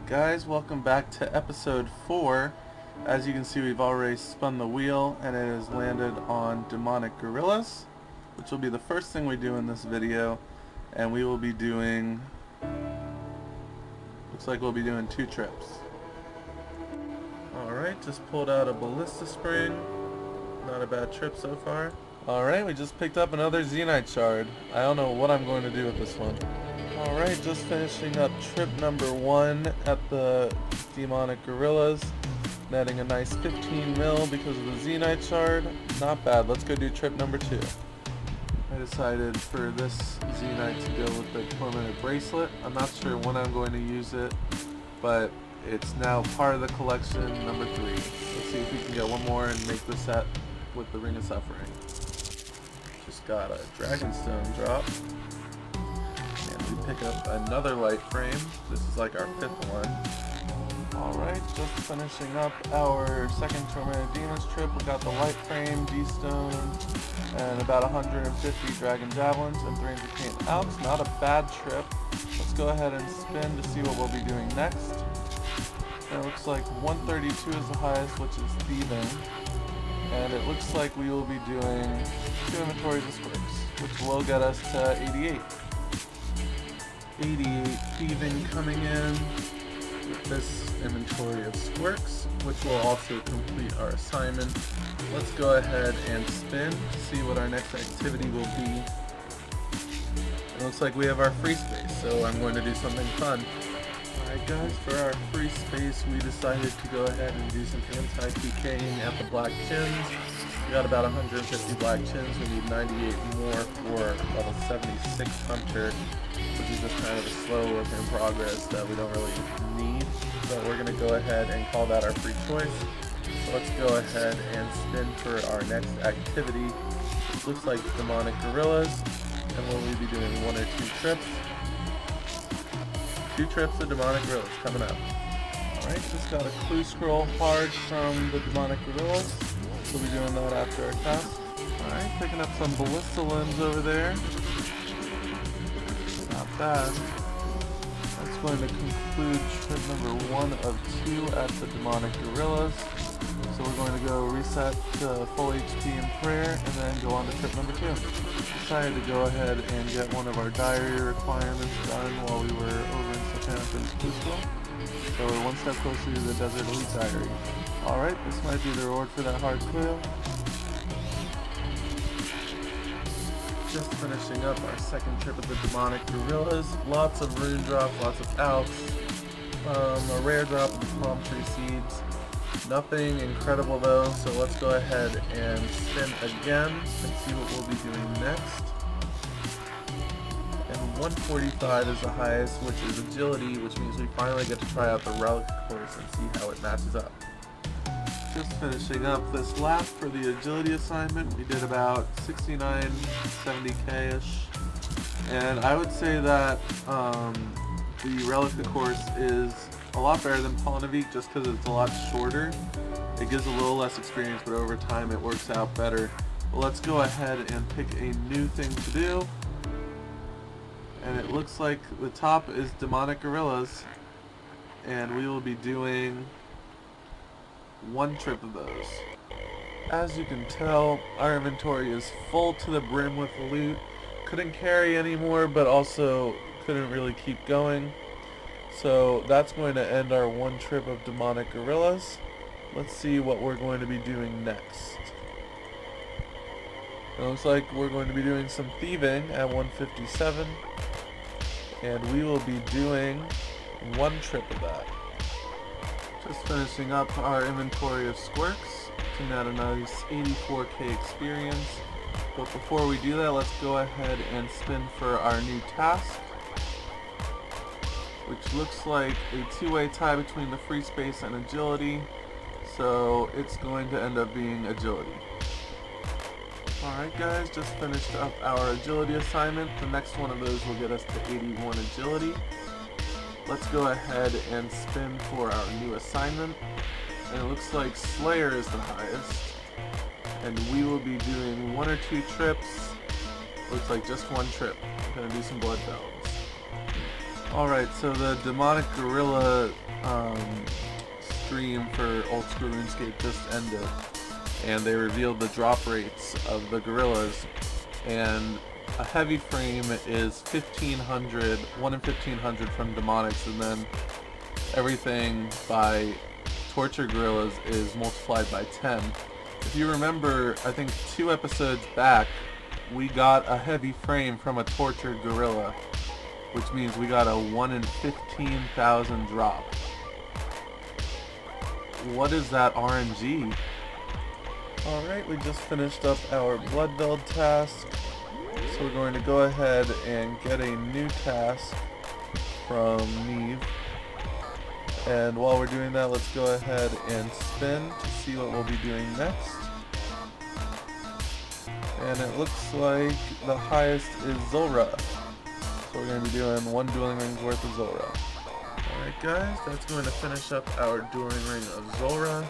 Guys, welcome back to episode 4. As you can see, we've already spun the wheel and it has landed on demonic gorillas, which will be the first thing we do in this video, and we will be doing, looks like we'll be doing 2 trips. Alright, just pulled out a ballista spring. Not a bad trip so far. Alright, we just picked up another Zenyte shard. I don't know what I'm going to do with this one. Alright, just finishing up trip number 1 at the demonic gorillas. Netting a nice 15 mil because of the Zenyte shard. Not bad. Let's go do trip number 2. I decided for this Zenyte to go with the tormented bracelet. I'm not sure when I'm going to use it, but it's now part of the collection, number 3. Let's see if we can get one more and make the set with the Ring of Suffering. Just got a Dragonstone drop. And we pick up another light frame. This is like our 5th one. Alright, just finishing up our second Tormented Demons trip. We got the light frame, D-stone, and about 150 Dragon Javelins and 300 Cane Alps. Not a bad trip. Let's go ahead and spin to see what we'll be doing next. And it looks like 132 is the highest, which is thieving. And it looks like we will be doing 2 inventories of squirks, which will get us to 88. 88 thieving coming in with this inventory of squirks, which will also complete our assignment. Let's go ahead and spin to see what our next activity will be. It looks like we have our free space, so I'm going to do something fun. Alright guys, for our free space we decided to go ahead and do some anti-PKing at the Black Chins. We got about 150 Black Chins, we need 98 more for level 76 Hunter, which is just kind of a slow work in progress that we don't really need. So we're going to go ahead and call that our free choice. So let's go ahead and spin for our next activity. It looks like demonic gorillas, and we'll be doing 1 or 2 trips. 2 trips of demonic gorillas coming up. Alright, just got a clue scroll hard from the demonic gorillas. We'll be doing that after our task. Alright, picking up some ballista limbs over there. Not bad. That's going to conclude trip number 1 of 2 at the demonic gorillas. So we're going to go reset to full HP and prayer, and then go on to trip number 2. Decided to go ahead and get one of our diary requirements done while we were over in Southampton's Crucible. So we're 1 step closer to the Desert Elite Diary. Alright, this might be the reward for that hard clue. Just finishing up our second trip of the demonic gorillas. Lots of rune drops, lots of alps, a rare drop of the palm tree seeds. Nothing incredible though, so let's go ahead and spin again and see what we'll be doing next. And 145 is the highest, which is agility, which means we finally get to try out the relic course and see how it matches up. Just finishing up this lap for the agility assignment. We did about 69, 70k-ish. And I would say that the relic course is a lot better than Polynavik just because it's a lot shorter. It gives a little less experience, but over time it works out better. But let's go ahead and pick a new thing to do. And it looks like the top is demonic gorillas, and we will be doing 1 trip of those. As you can tell, our inventory is full to the brim with loot. Couldn't carry anymore, but also couldn't really keep going. So that's going to end our 1 trip of demonic gorillas. Let's see what we're going to be doing next. It looks like we're going to be doing some thieving at 157. And we will be doing 1 trip of that. Just finishing up our inventory of squirks to net a nice 84k experience. But before we do that, let's go ahead and spin for our new task, which looks like a 2-way tie between the free space and agility. So it's going to end up being agility. Alright guys, just finished up our agility assignment. The next one of those will get us to 81 agility. Let's go ahead and spin for our new assignment. And it looks like Slayer is the highest. And we will be doing 1 or 2 trips. Looks like just 1 trip. We're going to do some blood bells. Alright, so the demonic gorilla stream for Oldschool Runescape just ended, and they revealed the drop rates of the gorillas, and a heavy frame is 1500, 1 in 1500 from demonics, and then everything by torture gorillas is multiplied by 10. If you remember, I think 2 episodes back, we got a heavy frame from a tortured gorilla, which means we got a 1 in 15,000 drop. What is that RNG? Alright, we just finished up our blood build task, so we're going to go ahead and get a new task from Neve. And while we're doing that, let's go ahead and spin to see what we'll be doing next. And it looks like the highest is Zulrah. So we're going to be doing 1 dueling ring's worth of Zulrah. Alright guys, that's going to finish up our dueling ring of Zulrah.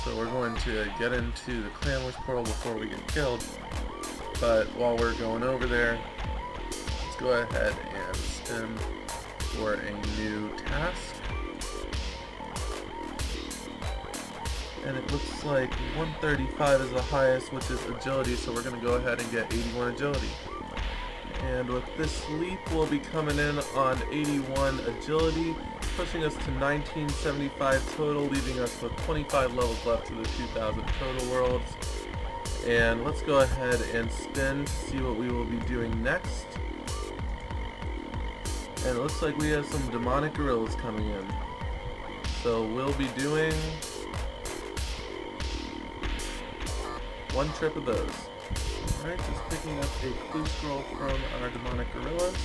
So we're going to get into the Clan Wish portal before we get killed. But while we're going over there, let's go ahead and spin for a new task. And it looks like 135 is the highest, which is agility, so we're going to go ahead and get 81 agility. And with this leap, we'll be coming in on 81 agility, pushing us to 1975 total, leaving us with 25 levels left to the 2000 total worlds. And let's go ahead and spin to see what we will be doing next. And it looks like we have some demonic gorillas coming in. So we'll be doing 1 trip of those. Alright, just picking up a clue scroll from our demonic gorillas.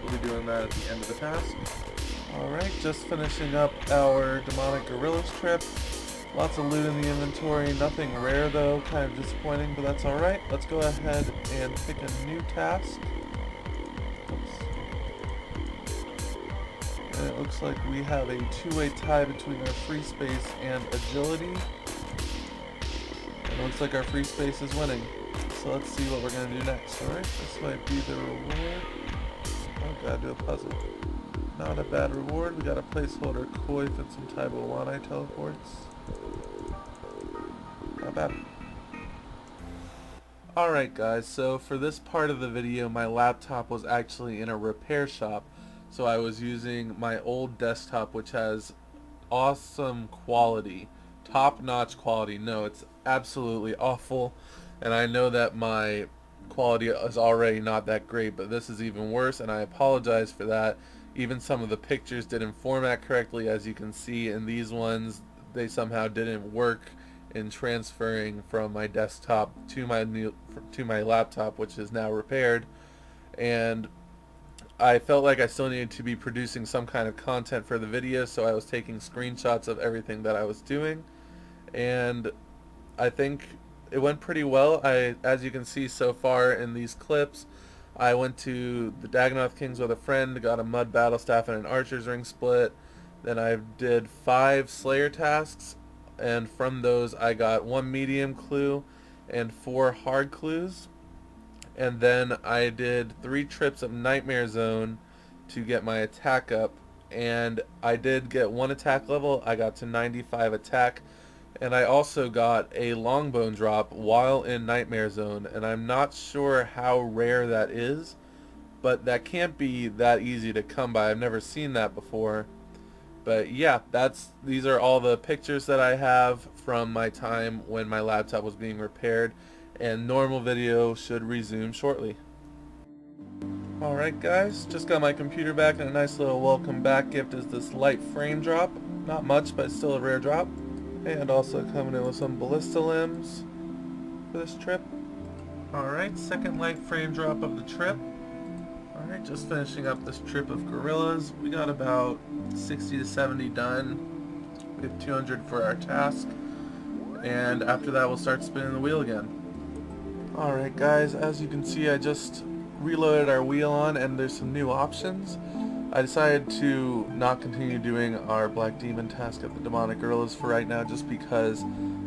We'll be doing that at the end of the task. Alright, just finishing up our demonic gorillas trip. Lots of loot in the inventory, nothing rare though, kind of disappointing, but that's alright. Let's go ahead and pick a new task. And it looks like we have a 2-way tie between our free space and agility. And it looks like our free space is winning. So let's see what we're going to do next. Alright, this might be the reward. Oh, gotta do a puzzle. Not a bad reward. We got a placeholder Koi and some Taibo teleports. Not bad. Alright guys, so for this part of the video, my laptop was actually in a repair shop. So I was using my old desktop, which has awesome quality. Top-notch quality. No, it's absolutely awful. And I know that my quality is already not that great, but this is even worse, and I apologize for that. Even some of the pictures didn't format correctly, as you can see, and these ones, they somehow didn't work in transferring from my desktop to my laptop, which is now repaired. And I felt like I still needed to be producing some kind of content for the video, so I was taking screenshots of everything that I was doing, and I think it went pretty well. As you can see so far in these clips, I went to the Dagonoth Kings with a friend, got a mud battle staff and an archer's ring split. Then I did 5 slayer tasks, and from those I got 1 medium clue and 4 hard clues. And then I did 3 trips of Nightmare Zone to get my attack up, and I did get 1 attack level. I got to 95 attack. And I also got a longbone drop while in Nightmare Zone, and I'm not sure how rare that is, but that can't be that easy to come by. I've never seen that before. But yeah, these are all the pictures that I have from my time when my laptop was being repaired, and normal video should resume shortly. Alright guys, just got my computer back, and a nice little welcome back gift is this light frame drop. Not much, but still a rare drop. And also coming in with some ballista limbs for this trip. Alright, second light frame drop of the trip. Alright, just finishing up this trip of gorillas. We got about 60 to 70 done. We have 200 for our task. And after that we'll start spinning the wheel again. Alright guys, as you can see, I just reloaded our wheel on, and there's some new options. I decided to not continue doing our Black Demon task at the Demonic Gorillas for right now, just because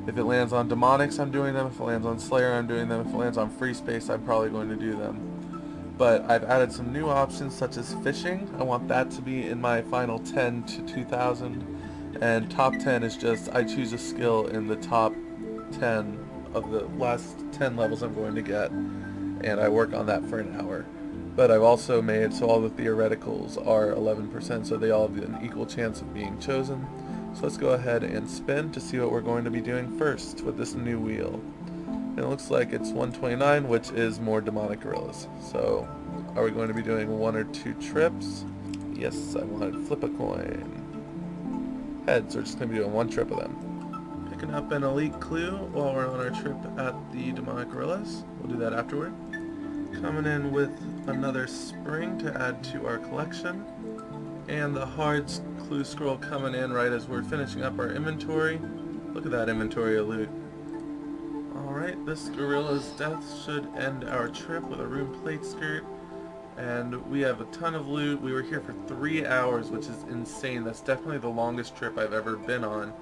if it lands on Demonics, I'm doing them. If it lands on Slayer, I'm doing them. If it lands on Free Space, I'm probably going to do them. but I've added some new options such as fishing. I want that to be in my final 10 to 2000, and top 10 is just I choose a skill in the top 10 of the last 10 levels I'm going to get, and I work on that for an hour. But I've also made so all the theoreticals are 11%, so they all have an equal chance of being chosen. So let's go ahead and spin to see what we're going to be doing first with this new wheel. And it looks like it's 129, which is more demonic gorillas. So are we going to be doing 1 or 2 trips? Yes, I want to flip a coin. Heads, we're just going to be doing 1 trip of them. Picking up an elite clue while we're on our trip at the demonic gorillas. We'll do that afterward. Coming in with another spring to add to our collection. And the hard clue scroll coming in right as we're finishing up our inventory. Look at that inventory of loot. Alright, this gorilla's death should end our trip with a rune plate skirt. And we have a ton of loot. We were here for 3 hours, which is insane. That's definitely the longest trip I've ever been on.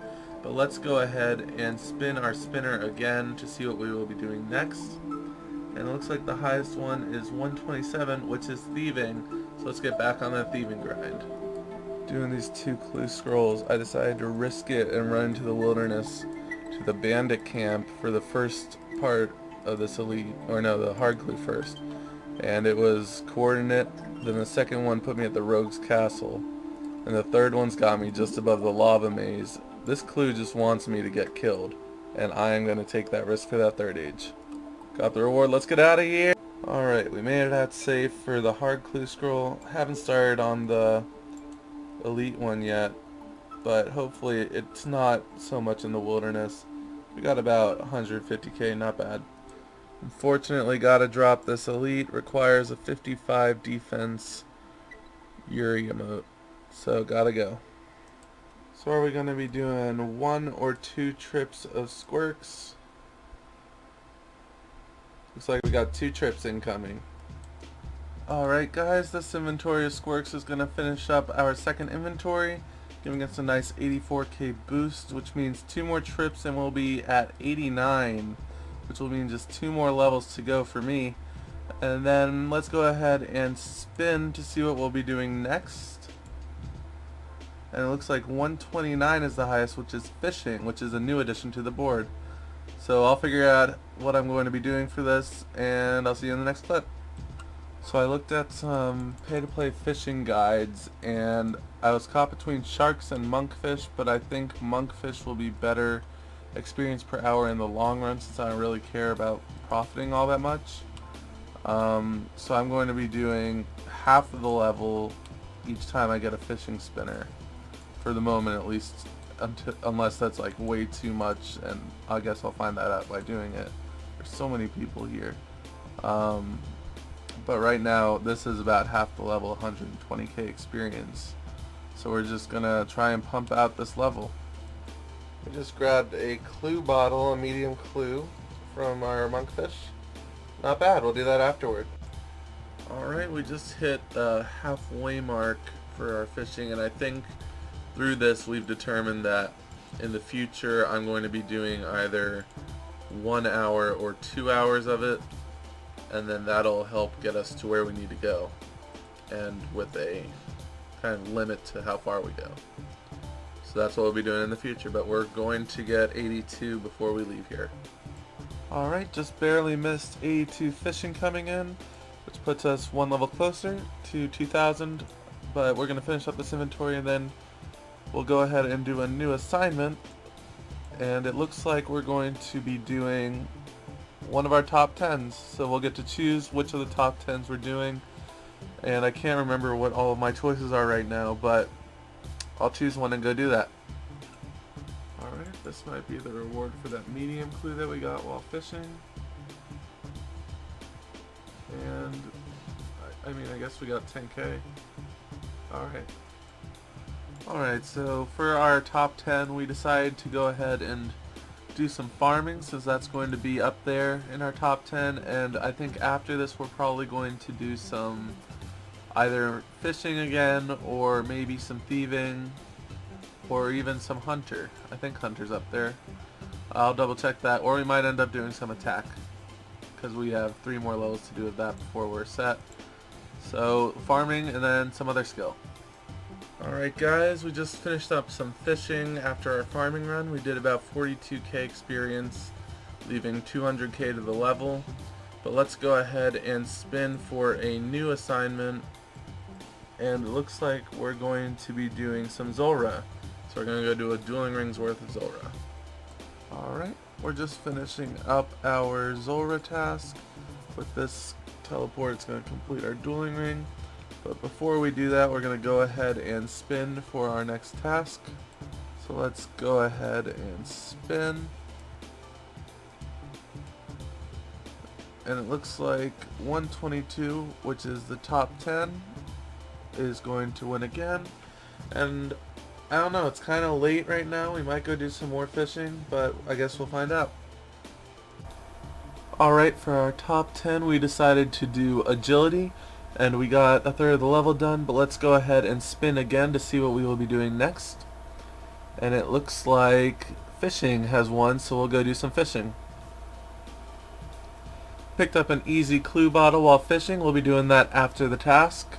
But let's go ahead and spin our spinner again to see what we will be doing next. And it looks like the highest one is 127, which is thieving. So let's get back on that thieving grind. Doing these 2 clue scrolls, I decided to risk it and run into the wilderness to the bandit camp for the first part of this elite, or no, the hard clue first. And it was coordinate, then the second one put me at the rogue's castle, and the third one's got me just above the lava maze. This clue just wants me to get killed, and I am going to take that risk for that third age. Got the reward, let's get out of here! Alright, we made it out safe for the hard clue scroll. Haven't started on the elite one yet, but hopefully it's not so much in the wilderness. We got about 150k, not bad. Unfortunately, gotta drop this elite. Requires a 55 defense Yuri emote, so gotta go. So are we gonna be doing 1 or 2 trips of squirks? Looks like we got 2 trips incoming. Alright guys, this inventory of squirks is gonna finish up our second inventory, giving us a nice 84k boost, which means 2 more trips and we'll be at 89, which will mean just 2 more levels to go for me. And then let's go ahead and spin to see what we'll be doing next. And it looks like 129 is the highest, which is fishing, which is a new addition to the board. So I'll figure out what I'm going to be doing for this, and I'll see you in the next clip. So I looked at some pay-to-play fishing guides, and I was caught between sharks and monkfish, but I think monkfish will be better experience per hour in the long run since I don't really care about profiting all that much. So I'm going to be doing half of the level each time I get a fishing spinner, for the moment at least, unless that's like way too much, and I guess I'll find that out by doing it. There's so many people here. But right now this is about half the level, 120k experience. So we're just gonna try and pump out this level. We just grabbed a clue bottle, a medium clue from our monkfish. Not bad, we'll do that afterward. Alright, we just hit the halfway mark for our fishing, and I think through this we've determined that in the future I'm going to be doing either 1 hour or 2 hours of it, and then that'll help get us to where we need to go, and with a kind of limit to how far we go. So that's what we'll be doing in the future, but we're going to get 82 before we leave here. Alright, just barely missed 82 fishing coming in, which puts us 1 level closer to 2000, but we're going to finish up this inventory and then we'll go ahead and do a new assignment, and it looks like we're going to be doing one of our top 10s, so we'll get to choose which of the top 10s we're doing, and I can't remember what all of my choices are right now, but I'll choose one and go do that. Alright, this might be the reward for that medium clue that we got while fishing, and I mean I guess we got 10k. Alright, so for our top 10 we decided to go ahead and do some farming, since that's going to be up there in our top 10, and I think after this we're probably going to do some either fishing again, or maybe some thieving, or even some hunter. I think hunter's up there. I'll double check that, or we might end up doing some attack, because we have 3 more levels to do with that before we're set. So farming and then some other skill. Alright guys, we just finished up some fishing after our farming run. We did about 42k experience, leaving 200k to the level. But let's go ahead and spin for a new assignment. And it looks like we're going to be doing some Zulrah. So we're going to go do a dueling rings worth of Zulrah. Alright, we're just finishing up our Zulrah task. With this teleport, it's going to complete our dueling ring. But before we do that, we're going to go ahead and spin for our next task. So let's go ahead and spin. And it looks like 122, which is the top 10, is going to win again. And I don't know, it's kind of late right now. We might go do some more fishing, but I guess we'll find out. Alright, for our top 10 we decided to do agility, and we got a third of the level done, but let's go ahead and spin again to see what we will be doing next. And it looks like fishing has won, so we'll go do some fishing. Picked up an easy clue bottle while fishing. We'll be doing that after the task.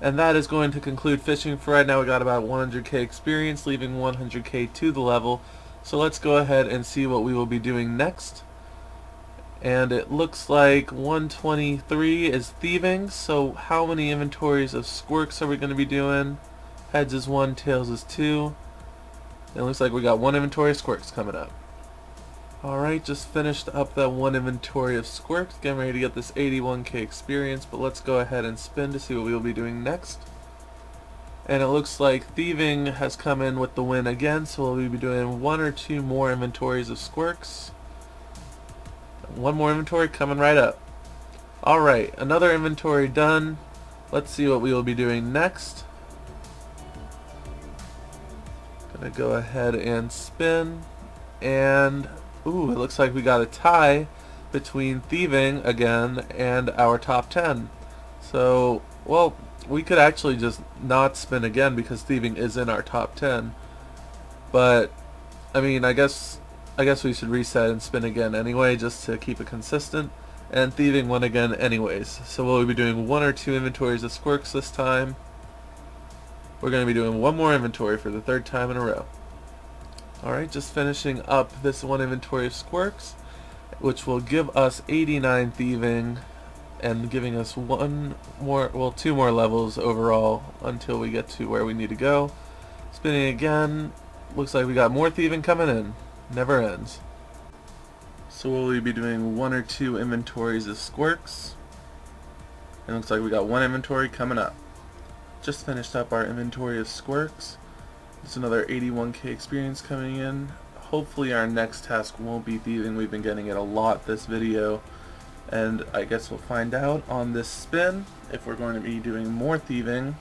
And that is going to conclude fishing for right now. We got about 100k experience, leaving 100k to the level. So let's go ahead and see what we will be doing next. And it looks like 123 is thieving. So how many inventories of squirks are we going to be doing? Heads is 1, tails is 2. And it looks like we got 1 inventory of squirks coming up. Alright, just finished up that 1 inventory of squirks, getting ready to get this 81k experience, but let's go ahead and spin to see what we will be doing next. And it looks like thieving has come in with the win again, so we'll be doing 1 or 2 more inventories of squirks. 1 more inventory coming right up. Alright, another inventory done. Let's see what we will be doing next. Gonna go ahead and spin, and ooh, it looks like we got a tie between thieving again and our top 10. So, well, we could actually just not spin again because thieving is in our top 10. But I mean, I guess we should reset and spin again anyway, just to keep it consistent. And thieving won again anyways. So we'll be doing 1 or 2 inventories of squirks this time. We're going to be doing 1 more inventory for the 3rd time in a row. Alright, just finishing up this 1 inventory of squirks, which will give us 89 thieving and giving us 2 more levels overall until we get to where we need to go. Spinning again, looks like we got more thieving coming in. Never ends. So we'll be doing 1 or 2 inventories of squirks. And looks like we got 1 inventory coming up. Just finished up our inventory of squirks. It's another 81k experience coming in. Hopefully our next task won't be thieving. We've been getting it a lot this video. And I guess we'll find out on this spin if we're going to be doing more thieving.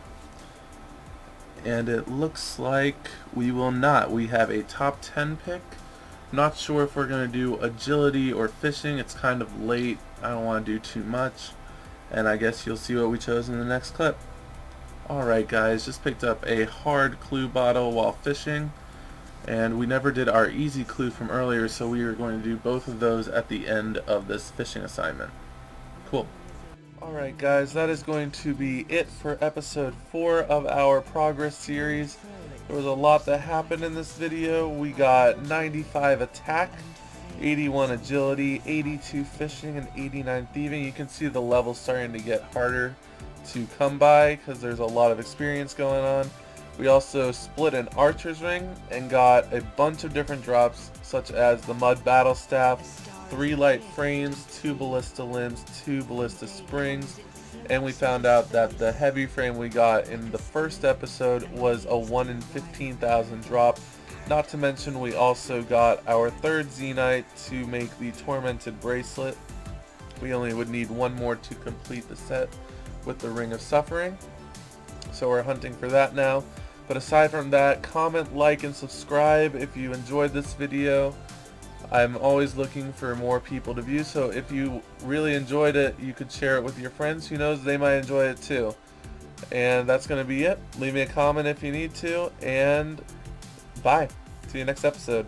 And it looks like we will not. We have a top 10 pick. Not sure if we're going to do agility or fishing. It's kind of late. I don't want to do too much. And I guess you'll see what we chose in the next clip. Alright guys, just picked up a hard clue bottle while fishing, and we never did our easy clue from earlier, so we are going to do both of those at the end of this fishing assignment. Cool. Alright guys, that is going to be it for episode 4 of our progress series. There was a lot that happened in this video. We got 95 attack, 81 agility, 82 fishing, and 89 thieving. You can see the levels starting to get harder to come by because there's a lot of experience going on. We also split an archer's ring and got a bunch of different drops, such as the mud battle staff, 3 light frames, 2 ballista limbs, 2 ballista springs, and we found out that the heavy frame we got in the first episode was a 1 in 15,000 drop. Not to mention we also got our 3rd Zenyte to make the tormented bracelet. We only would need 1 more to complete the set with the Ring of Suffering, so we're hunting for that now. But aside from that, comment, like, and subscribe if you enjoyed this video. I'm always looking for more people to view, so if you really enjoyed it, you could share it with your friends. Who knows, they might enjoy it too. And that's going to be it. Leave me a comment if you need to, and bye. See you next episode.